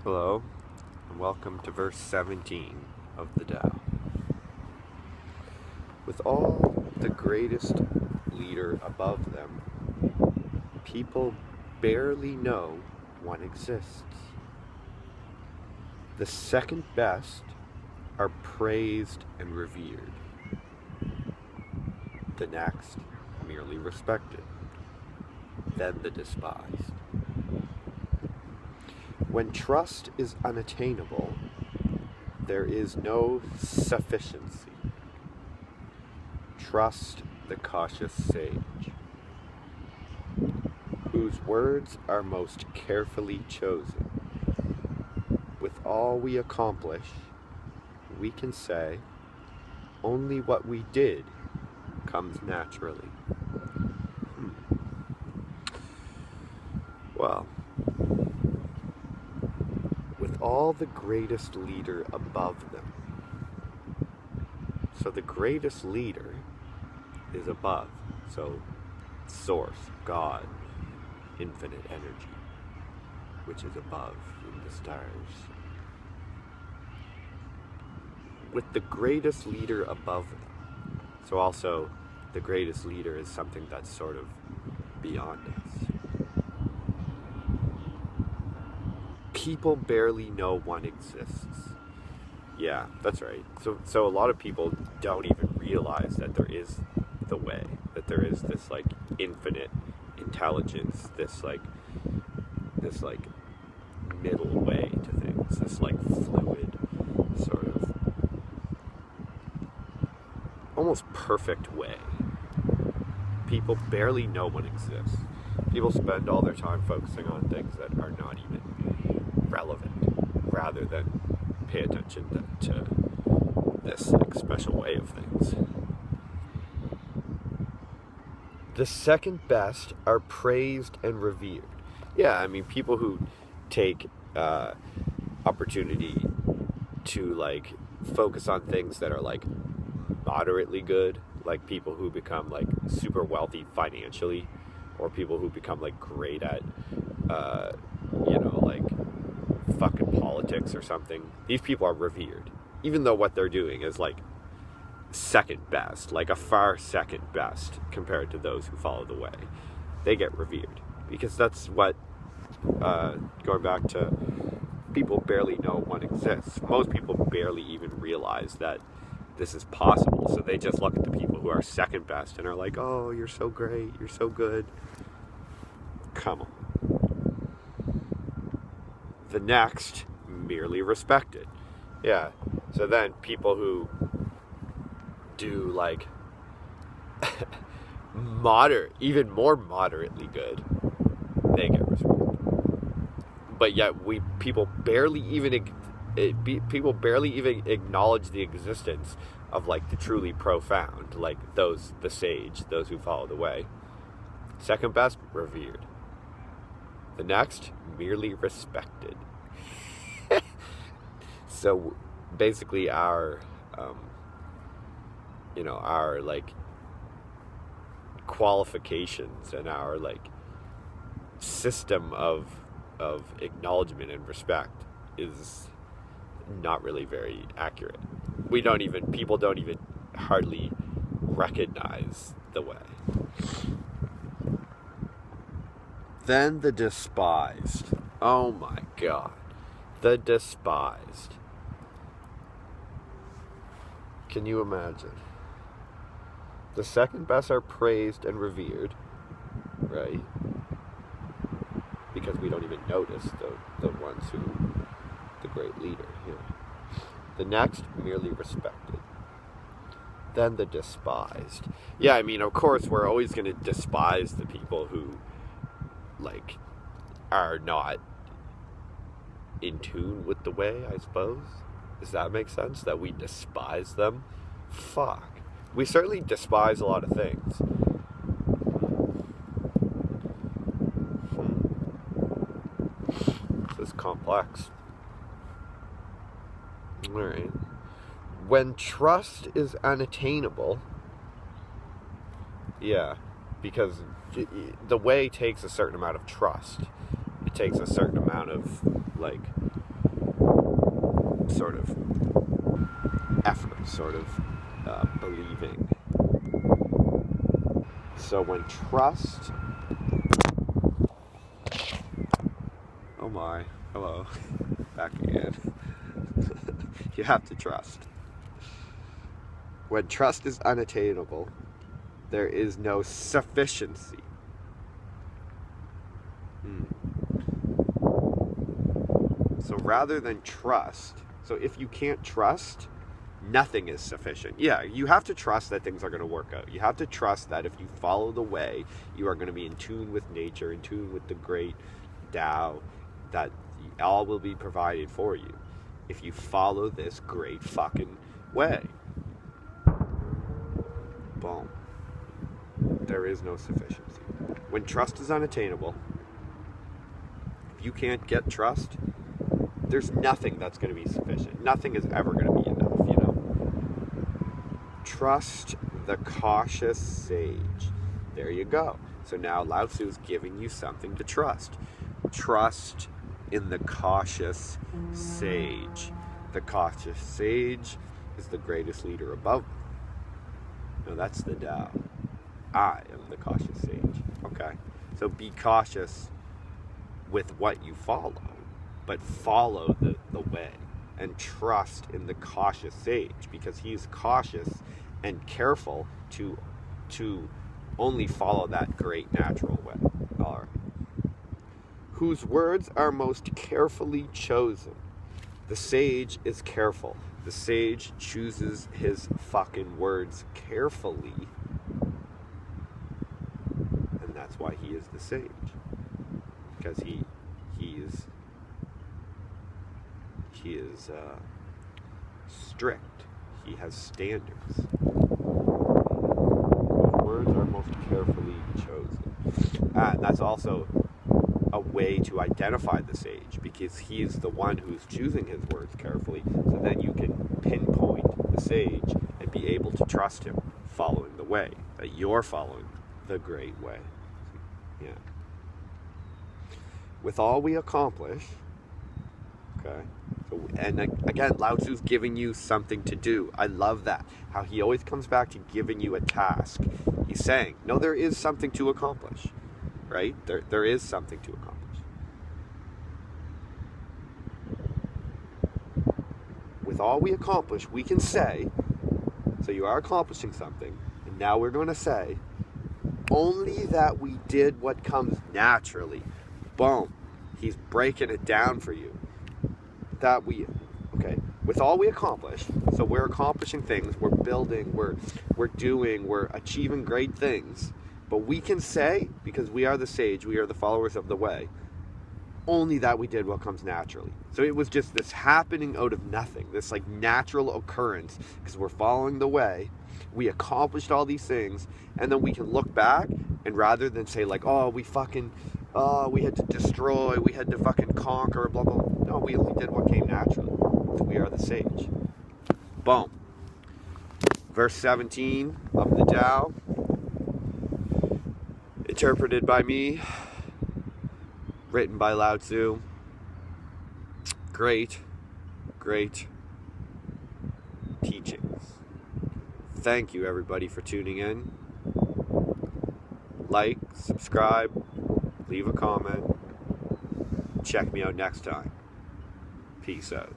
Hello, and welcome to verse 17 of the Tao. With all the greatest leader above them, people barely know one exists. The second best are praised and revered. The next, merely respected. Then the despised. When trust is unattainable, there is no sufficiency. Trust the cautious sage, whose words are most carefully chosen. With all we accomplish, we can say, only what we did comes naturally. Well, with all the greatest leader above them. So the greatest leader is above. So source, God, infinite energy, which is above in the stars. With the greatest leader above them. So also the greatest leader is something that's sort of beyond us. People barely know one exists. Yeah, that's right. So a lot of people don't even realize that there is the way, that there is this like infinite intelligence, this middle way to things, this like fluid sort of almost perfect way. People barely know one exists. People spend all their time focusing on things that are not even relevant, rather than pay attention to this like special way of things. The second best are praised and revered. Yeah, I mean, people who take opportunity to like focus on things that are like moderately good, like people who become like super wealthy financially, or people who become like great at like fucking politics or something. These people are revered, even though what they're doing is like second best, like a far second best compared to those who follow the way. They get revered because that's what going back to people barely know one exists. Most people barely even realize that this is possible, so they just look at the people who are second best and are like, oh, you're so great, you're so good. Come on. The next, merely respected. Yeah, so then people who do like even more moderately good, they get respect. But yet people barely even acknowledge the existence of like the truly profound, like the sage, those who follow the way. Second best, revered. The next, merely respected. So basically our like qualifications and our like system of acknowledgement and respect is not really very accurate. People don't even hardly recognize the way. Then the despised. Oh my God. The despised. Can you imagine? The second best are praised and revered, right? Because we don't even notice the ones who, the great leader. Yeah. The next, merely respected. Then the despised. Yeah, I mean, of course, we're always going to despise the people who, like, are not in tune with the way, I suppose. Does that make sense? That we despise them? Fuck. We certainly despise a lot of things. This is complex. Alright. When trust is unattainable, yeah, because the way takes a certain amount of trust. It takes a certain amount of, like, sort of effort, sort of believing. So when trust, oh my, hello, back again. You have to trust. When trust is unattainable, there is no sufficiency. So rather than trust, so if you can't trust, nothing is sufficient. Yeah, you have to trust that things are going to work out. You have to trust that if you follow the way, you are going to be in tune with nature, in tune with the great Tao, that all will be provided for you if you follow this great fucking way. Boom. There is no sufficiency. When trust is unattainable, if you can't get trust, there's nothing that's going to be sufficient. Nothing is ever going to be enough, you know. Trust the cautious sage. There you go. So now Lao Tzu is giving you something to trust. Trust in the cautious sage. The cautious sage is the greatest leader above me. No, that's the Tao. I am the cautious sage. Okay? So be cautious with what you follow, but follow the way and trust in the cautious sage, because he's cautious and careful to only follow that great natural way. All right. Whose words are most carefully chosen. The sage is careful. The sage chooses his fucking words carefully. And that's why he is the sage. Because he is strict. He has standards. Words are most carefully chosen. And that's also a way to identify the sage, because he's the one who's choosing his words carefully. So then you can pinpoint the sage and be able to trust him following the way, that you're following the great way. Yeah. With all we accomplish, okay, so, and again, Lao Tzu's giving you something to do. I love that. How he always comes back to giving you a task. He's saying, no, there is something to accomplish, right? There is something to accomplish. With all we accomplish, we can say, so you are accomplishing something, and now we're going to say, only that we did what comes naturally. Boom. He's breaking it down for you. That we, okay, with all we accomplish, so we're accomplishing things, we're building, we're doing, we're achieving great things, but we can say, because we are the sage, we are the followers of the way, only that we did what comes naturally. So it was just this happening out of nothing, this like natural occurrence, because we're following the way, we accomplished all these things, and then we can look back, and rather than say like, oh, we had to destroy, we had to fucking conquer, blah, blah, blah. No, we only did what came naturally. So we are the sage. Boom. Verse 17 of the Tao, interpreted by me, written by Lao Tzu. Great, great teachings. Thank you, everybody, for tuning in. Like, subscribe, leave a comment. Check me out next time. Peace out.